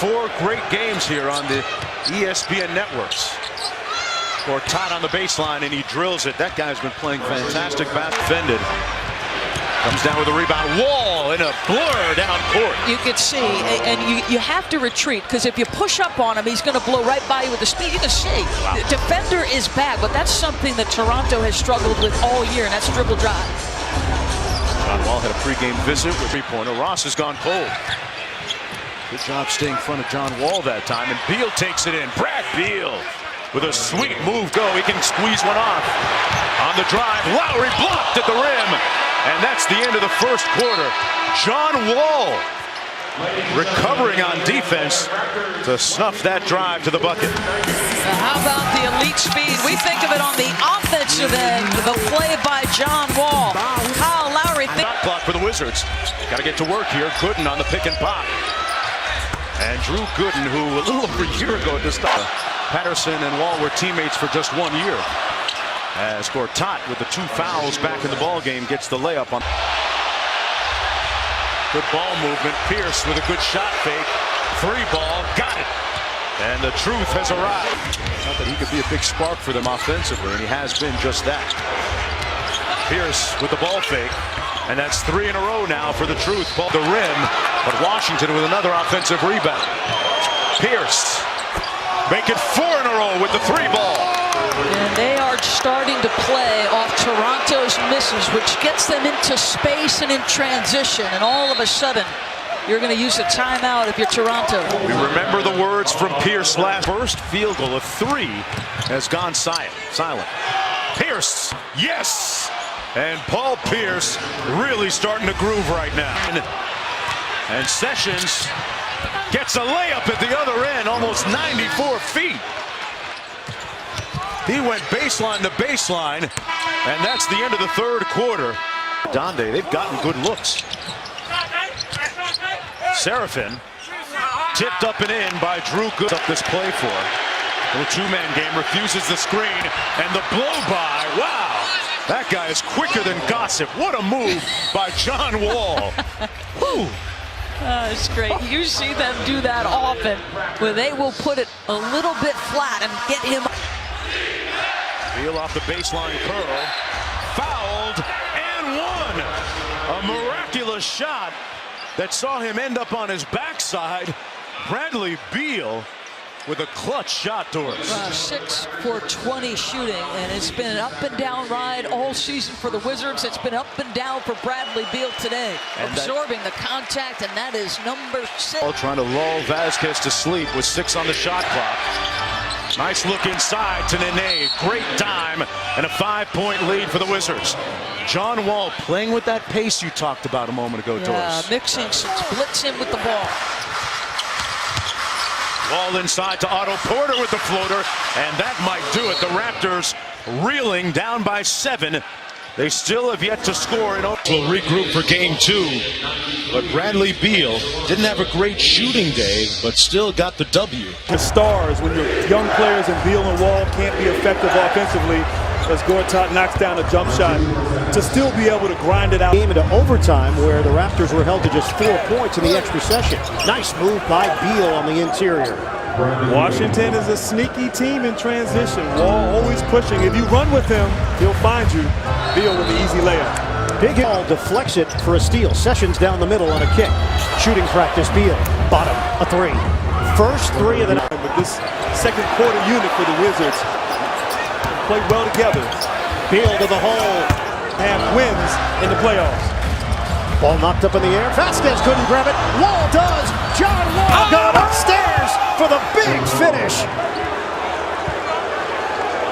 4 great games here on the ESPN networks. Todd on the baseline, and he drills it. That guy's been playing fantastic basketball. Defended. Comes down with a rebound. Wall in a blur down court. You can see, and you have to retreat, because if you push up on him, he's going to blow right by you with the speed. You can see, the defender is bad, but that's something that Toronto has struggled with all year, and that's dribble drive. John Wall had a pregame visit with three-pointer. Ross has gone cold. Good job staying in front of John Wall that time, and Beal takes it in. Brad Beal with a sweet move. He can squeeze one off. On the drive, Lowry blocked at the rim. And that's the end of the first quarter. John Wall recovering on defense to snuff that drive to the bucket. How about the elite speed? We think of it on the offensive end. The play by John Wall. Kyle Lowry. Shot clock for the Wizards. Got to get to work here. Gooden on the pick and pop. And Drew Gooden, who a little over a year ago just Patterson and Wall were teammates for just 1 year. As Gortat with the 2 fouls back in the ball game gets the layup on. Good ball movement. Pierce with a good shot fake. 3-ball, got it. And the truth has arrived. Not that he could be a big spark for them offensively, and he has been just that. Pierce with the ball fake, and that's 3 in a row now for the truth. Ball the rim, but Washington with another offensive rebound. Pierce make it 4 in a row with the 3-ball. And they are starting to play off Toronto's misses, which gets them into space and in transition. And all of a sudden, you're going to use a timeout if you're Toronto. We remember the words from Pierce last. First field goal of 3 has gone silent. Pierce, yes! And Paul Pierce really starting to groove right now. And Sessions gets a layup at the other end, almost 94 feet. He went baseline to baseline, and that's the end of the third quarter. Donde, they've gotten good looks. Seraphin tipped up and in by Drew Gooden. Up this play for. Little 2-man game, refuses the screen, and the blow by. Wow, that guy is quicker than gossip. What a move by John Wall. It's great. You see them do that often, where they will put it a little bit flat and get him. Beal off the baseline curl, fouled, and won. A miraculous shot that saw him end up on his backside. Bradley Beal with a clutch shot to us. 6 for 20 shooting, and it's been an up and down ride all season for the Wizards. It's been up and down for Bradley Beal today, and absorbing the contact, and that is number 6. Trying to lull Vasquez to sleep with 6 on the shot clock. Nice look inside to Nene. Great dime and a 5-point lead for the Wizards. John Wall playing with that pace you talked about a moment ago, Doris. Mixing some splits in with the ball. Wall inside to Otto Porter with the floater, and that might do it. The Raptors reeling down by 7. They still have yet to score. Will regroup for game 2. But Bradley Beal didn't have a great shooting day, but still got the W. The stars, when your young players and Beal and Wall can't be effective offensively, as Gortat knocks down a jump shot, to still be able to grind it out. Game into overtime, where the Raptors were held to just 4 points in the extra session. Nice move by Beal on the interior. Washington is a sneaky team in transition. Wall always pushing. If you run with him, he'll find you. Beal with the easy layup. Big Ball deflects it for a steal. Sessions down the middle on a kick. Shooting practice, Beal. Bottom, a 3. First 3 of the night. But this second quarter unit for the Wizards played well together. Beal to the hole. Have wins in the playoffs. Ball knocked up in the air. Vasquez couldn't grab it. Wall does. John Wall got upstairs for the big finish.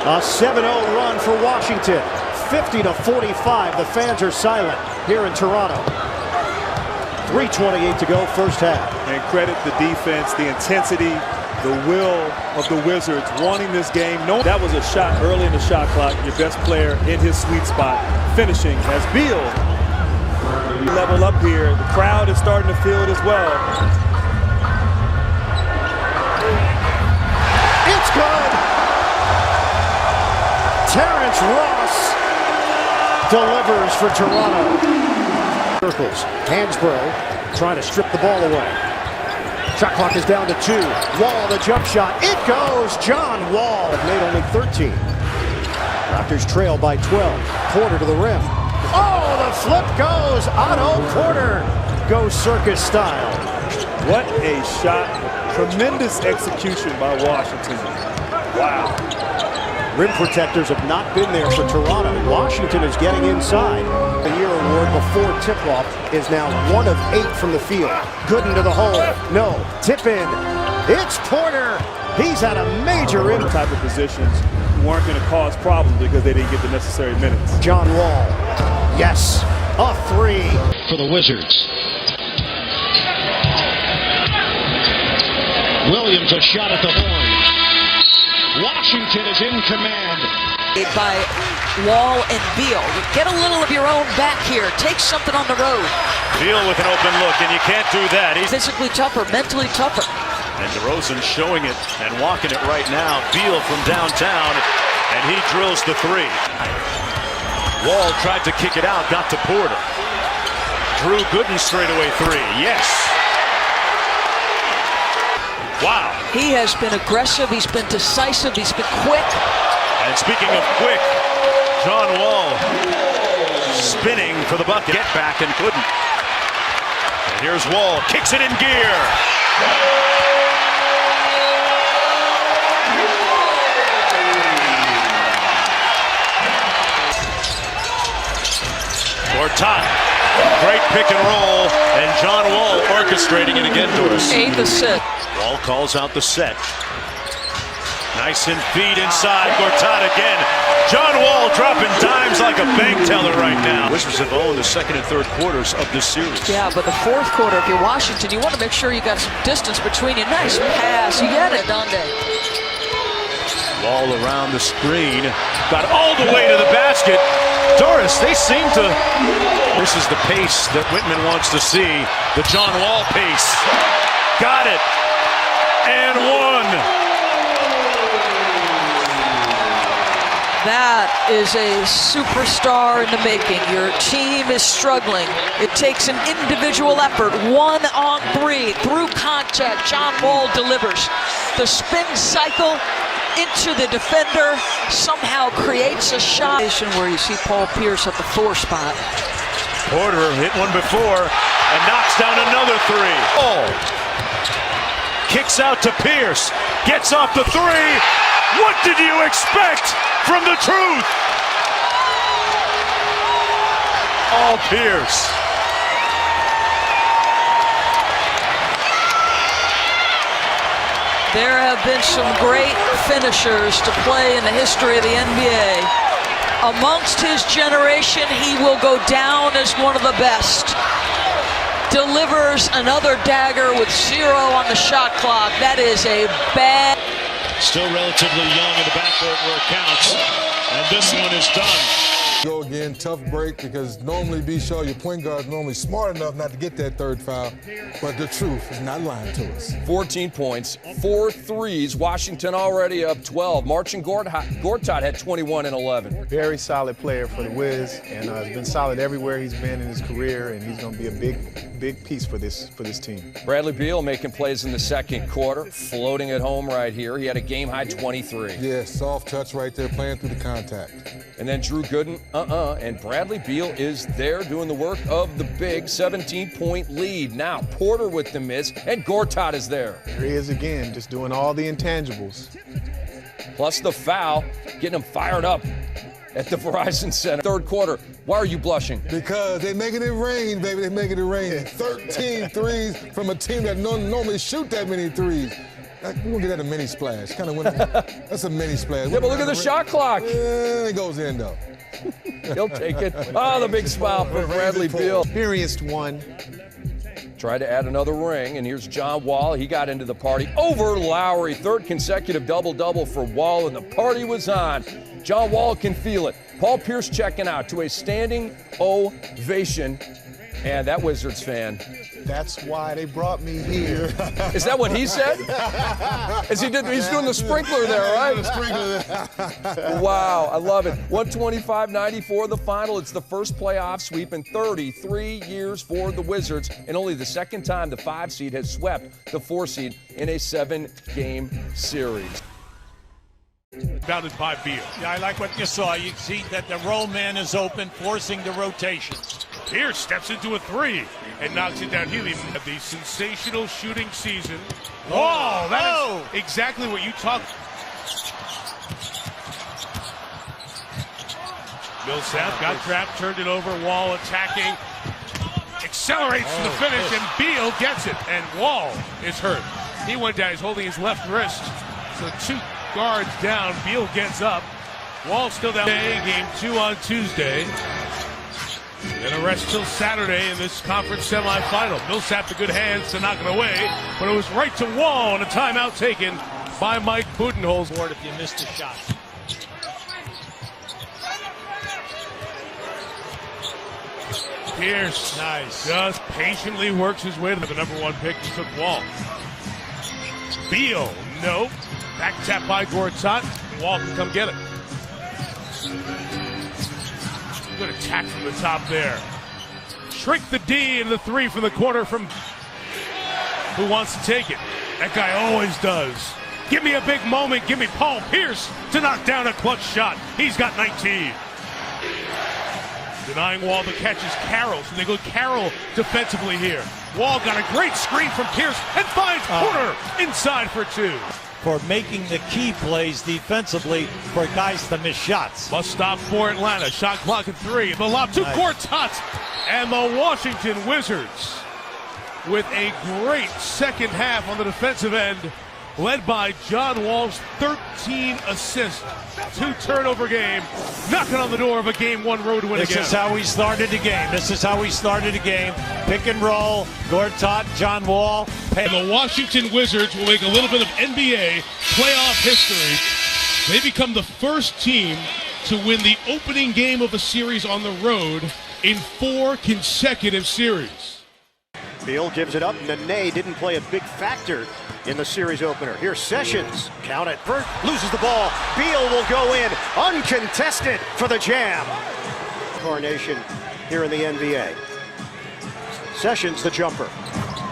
A 7-0 run for Washington. 50-45. The fans are silent here in Toronto. 3:28 to go, first half. And credit the defense, the intensity, the will of the Wizards wanting this game. No, that was a shot early in the shot clock. Your best player in his sweet spot, finishing as Beal level up here. The crowd is starting to feel it as well. It's good. Terrence Ross delivers for Toronto. Circles. Hansbrough trying to strip the ball away. Shot clock is down to 2. Wall, the jump shot. It goes. John Wall made only 13. Raptors trail by 12. Porter to the rim. Oh, the flip goes. Otto Porter goes circus style. What a shot. Tremendous execution by Washington. Wow. Rim protectors have not been there for Toronto. Washington is getting inside. The year award before tip-off is now 1 of 8 from the field. Gooden to the hole. No. Tip in. It's Porter. He's had a major impact. Type of positions weren't going to cause problems because they didn't get the necessary minutes. John Wall. Yes. A 3 for the Wizards. Williams a shot at the horn. Washington is in command. By Wall and Beal. Get a little of your own back here. Take something on the road. Beal with an open look, and you can't do that. He's Physically tougher, mentally tougher. And DeRozan showing it and walking it right now. Beal from downtown, and he drills the 3. Wall tried to kick it out, got to Porter. Drew Gooden straightaway 3. Yes. Wow. He has been aggressive. He's been decisive. He's been quick. And speaking of quick, John Wall spinning for the bucket. Get back and couldn't. And here's Wall, kicks it in gear. Gortat, great pick and roll, and John Wall orchestrating it again to us. 8th assist. Wall calls out the set. Nice and feed inside. Gortat again. John Wall dropping dimes like a bank teller right now. Wizards have owned the second and third quarters of this series. Yeah, but the fourth quarter, if you're Washington, you want to make sure you got some distance between you. Nice pass. You get it, Donde. Wall around the screen. Got all the way to the basket. Doris, they seem to... This is the pace that Whitman wants to see. The John Wall pace. Got it. And 1. That is a superstar in the making. Your team is struggling. It takes an individual effort. 1-on-3 through contact. John Wall delivers. The spin cycle into the defender somehow creates a shot. Where you see Paul Pierce at the 4 spot. Porter hit one before and knocks down another 3. Oh. Kicks out to Pierce. Gets off the 3. What did you expect from the truth? All Pierce. There have been some great finishers to play in the history of the NBA. Amongst his generation, he will go down as one of the best. Delivers another dagger with 0 on the shot clock. That is a bad... Still relatively young in the backcourt where it counts. And this one is done. Go again, tough break, because normally, B-Shaw, your point guard is normally smart enough not to get that 3rd foul, but the truth is not lying to us. 14 points, 4 threes. Washington already up 12. Marcin Gortat had 21 and 11. Very solid player for the Wiz, and has been solid everywhere he's been in his career, and he's going to be a big piece for this team. Bradley Beal making plays in the second quarter, floating at home right here. He had a game-high 23. Yeah, soft touch right there, playing through the contact. And then Drew Gooden, and Bradley Beal is there doing the work of the big 17-point lead. Now Porter with the miss, and Gortat is there. There he is again, just doing all the intangibles. Plus the foul, getting him fired up at the Verizon Center. 3rd quarter, why are you blushing? Because they're making it rain, baby, they're making it rain. 13 threes from a team that normally shoot that many threes. We're going to get that a mini splash. That's a mini splash. Yeah, but look at the shot clock. Yeah, it goes in, though. He'll take it. Oh, the big smile for Bradley Beal. Experienced one. Tried to add another ring, and here's John Wall. He got into the party over Lowry. 3rd consecutive double-double for Wall, and the party was on. John Wall can feel it. Paul Pierce checking out to a standing ovation. And that Wizards fan That's why they brought me here. Is that what he said? He's doing the sprinkler there, right? Wow, I love it. 125-94 the final. It's the first playoff sweep in 33 years for the Wizards, and only the second time the 5 seed has swept the 4 seed in a 7-game series. Bounded by Beal. Yeah, I like what you saw. You see that the roll man is open, forcing the rotations. Pierce steps into a 3 and knocks it down. Healy had the sensational shooting season. Whoa, that is exactly what you talked. Millsap got trapped, turned it over. Wall attacking, accelerates to the finish, and Beal gets it. And Wall is hurt. He went down. He's holding his left wrist. So 2 guards down. Beal gets up. Wall still down. Game 2 on Tuesday. And a rest till Saturday in this conference semifinal. Millsap the good hands to knock it away, but it was right to Wall and a timeout taken by Mike Budenholzer. If you missed a shot. Pierce Nice. just patiently works his way to the number 1 pick. He took Wall. Beal, no. Back tap by Gortat. Wall can come get it. Good attack from the top there. Shrink the D and the 3 from the corner from who wants to take it. That guy always does. Give me a big moment. Give me Paul Pierce to knock down a clutch shot. He's got 19. Denying Wall the catch is Carroll, so they go Carroll defensively here. Wall got a great screen from Pierce and finds Porter inside for 2. For making the key plays defensively for guys to miss shots. Must stop for Atlanta. Shot clock at 3. The lob to Gortat. And the Washington Wizards with a great second half on the defensive end, led by John Wall's 13 assists. 2 turnover game, knocking on the door of a Game 1 road win again. This is how we started the game. Pick and roll, Gortat, John Wall. And the Washington Wizards will make a little bit of NBA playoff history. They become the first team to win the opening game of a series on the road in 4 consecutive series. Beal gives it up. Nene didn't play a big factor in the series opener. Here's Sessions. Count it. Burt loses the ball. Beal will go in uncontested for the jam. Incarnation here in the NBA. Sessions the jumper.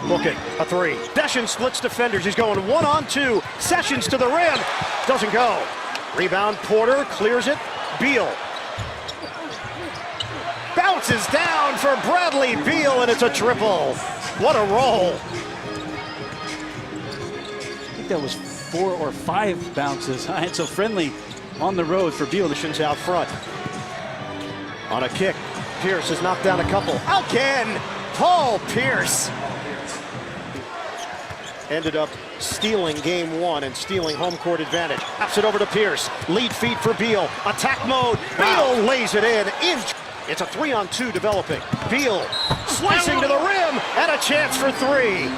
Looking, a 3. Sessions splits defenders. He's going 1-on-2. Sessions to the rim. Doesn't go. Rebound, Porter clears it. Beal bounces down for Bradley Beal, and it's a triple. What a roll. I think that was 4 or 5 bounces. And so friendly on the road for Beal. Out front. On a kick, Pierce has knocked down a couple. Again, Paul Pierce. Ended up stealing Game 1 and stealing home court advantage. Pass it over to Pierce. Lead feed for Beal. Attack mode. Beal lays it in. It's a 3-on-2 developing. Beal slicing to the rim and a chance for 3.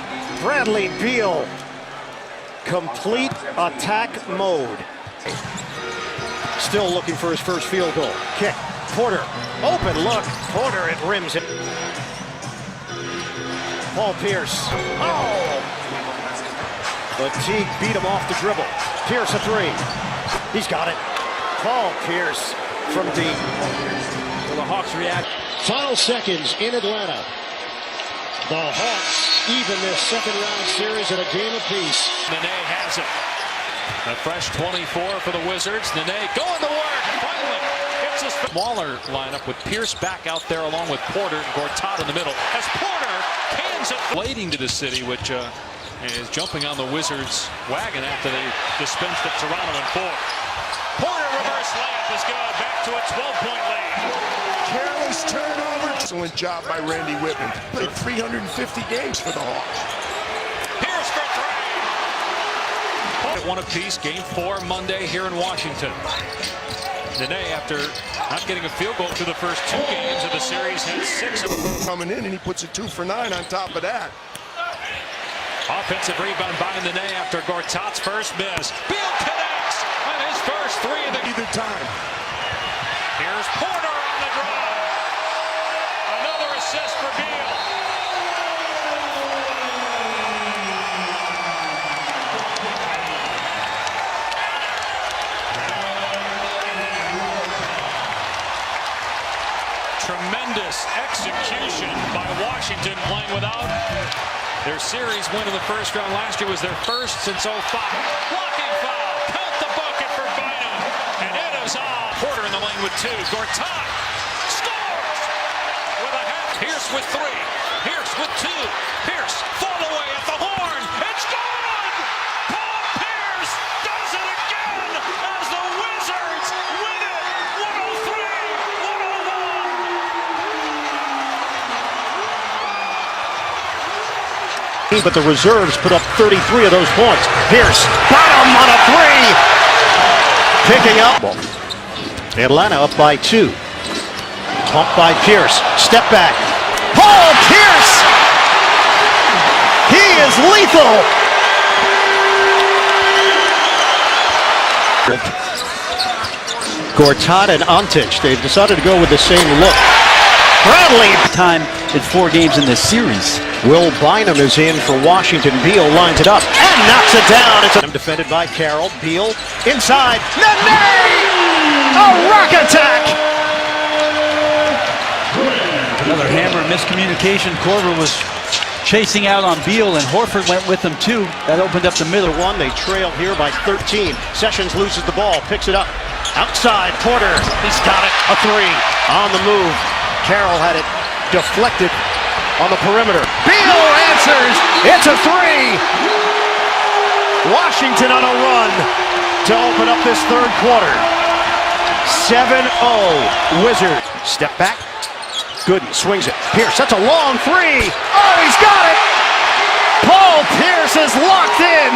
Bradley Beal. Complete attack mode. Still looking for his first field goal. Kick. Porter. Open look. Porter, it rims it. Paul Pierce. Oh! But Teague beat him off the dribble. Pierce a 3. He's got it. Paul Pierce from deep. The Hawks react. Final seconds in Atlanta. The Hawks even this second-round series at a game apiece. Nene has it. A fresh 24 for the Wizards. Nene going to work. Finally, it's a smaller lineup with Pierce back out there along with Porter and Gortat in the middle. As Porter cans it, blading to the city, which is jumping on the Wizards' wagon after they dispensed at Toronto in 4. Porter reverse layup is good. Back to a 12-point lead. Careless turnover. Excellent job by Randy Whitman. Played 350 games for the Hawks. Pierce for 3. At 1 apiece, Game 4 Monday here in Washington. Nene, after not getting a field goal through the first 2 games of the series, had 6. Coming in, and he puts a 2 for 9 on top of that. Offensive rebound by Nene after Gortat's first miss. Beal connects on his first 3 of the either time. Here's Porter on the drive. Another assist for Beal. execution by Washington, playing without their series win in the first round last year. Was their first since 05. Blocking foul. Count the bucket for Bynum. And it is on. Porter in the lane with 2. Gortat scores with a half. Pierce with 3. Pierce with 2. Pierce fall away at the horn. It's gone! Paul Pierce does it again as the Wizards win it 103-101. But the reserves put up 33 of those points. Pierce, bottom on a 3. Picking up. Atlanta up by 2. Pumped by Pierce. Step back. Paul Pierce! He is lethal! Gortat and Antich, they've decided to go with the same look. Bradley! Time in 4 games in this series. Will Bynum is in for Washington. Beal lines it up and knocks it down. It's defended by Carroll. Beal inside. Nene! A rock attack! Another hammer miscommunication. Korver was chasing out on Beal, and Horford went with him too. That opened up the middle. They trail here by 13. Sessions loses the ball, picks it up. Outside, Porter. He's got it. A 3 on the move. Carroll had it deflected on the perimeter. Beal answers. It's a 3. Washington on a run to open up this third quarter. 7-0 Wizards. Step back. Gooden swings it. Pierce, that's a long 3. Oh, he's got it. Paul Pierce is locked in.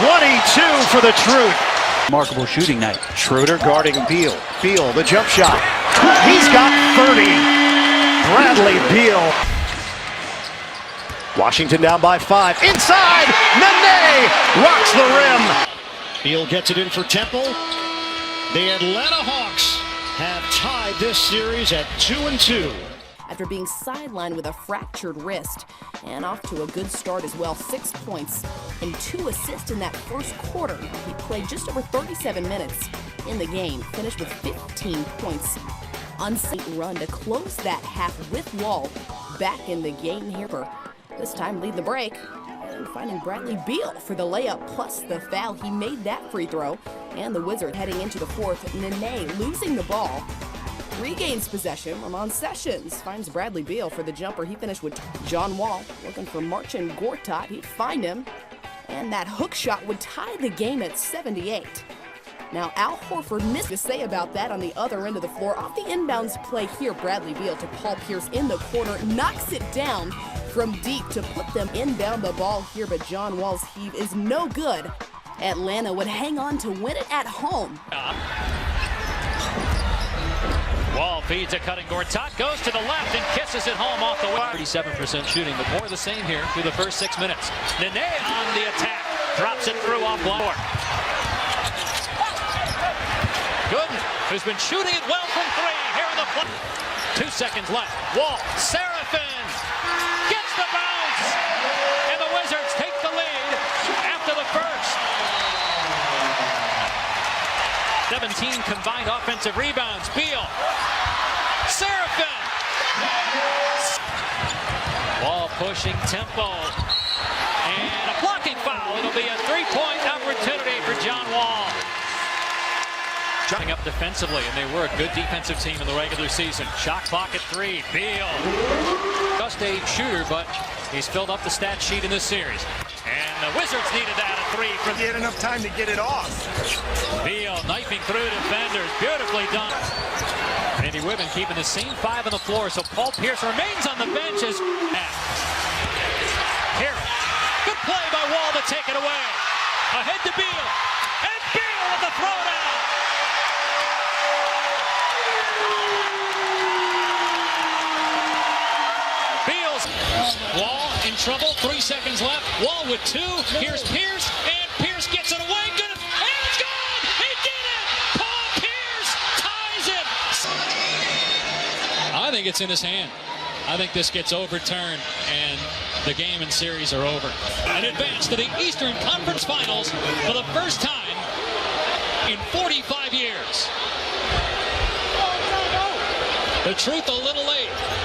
22 for the Truth. Remarkable shooting night. Schroeder guarding Beal. Beal, the jump shot. He's got 30. Bradley Beal. Washington down by 5. Inside. Nene rocks the rim. Beal gets it in for Temple. The Atlanta Hawks have tied this series at 2-2. After being sidelined with a fractured wrist, and off to a good start as well. 6 points and 2 assists in that first quarter. He played just over 37 minutes in the game, finished with 15 points. Unsafe run to close that half with Wall back in the game here. This time lead the break and finding Bradley Beal for the layup plus the foul. He made that free throw, and the Wizards heading into the fourth. Nene losing the ball. Regains possession. Ramon Sessions finds Bradley Beal for the jumper. He finished with John Wall looking for Marcin Gortat. He'd find him, and that hook shot would tie the game at 78. Now Al Horford missed to say about that on the other end of the floor. Off the inbounds play here, Bradley Beal to Paul Pierce in the corner, knocks it down from deep to put them inbound the ball here, but John Wall's heave is no good. Atlanta would hang on to win it at home. Wall feeds a cutting Gortat, goes to the left and kisses it home off the wing. 37% shooting, but more of the same here through the first 6 minutes. Nene on the attack, drops it through off blower. Gooden, who's been shooting it well from 3 here in the play. 2 seconds left. Wall, Seraphin gets the bounce, and the Wizards take the lead after the first. 17 combined offensive rebounds. Beal, Seraphin. Wall pushing tempo, and a blocking foul. It'll be a 3-point opportunity for John Wall. Jumping up defensively, and they were a good defensive team in the regular season. Shot clock at 3. Beal, just a shooter, but he's filled up the stat sheet in this series. And the Wizards needed that at 3 for He had enough time to get it off. Beal knifing through defenders, beautifully done. Andy Whitman keeping the same 5 on the floor, so Paul Pierce remains on the bench as here. Good play by Wall to take it away. Ahead to Beal, and Beal with the throwdown. Wall in trouble, 3 seconds left. Wall with 2. Here's Pierce, and Pierce gets it away. Good, and it's gone! He did it! Paul Pierce ties it! I think it's in his hand. I think this gets overturned, and the game and series are over. An advance to the Eastern Conference Finals for the first time in 45 years. The truth a little late.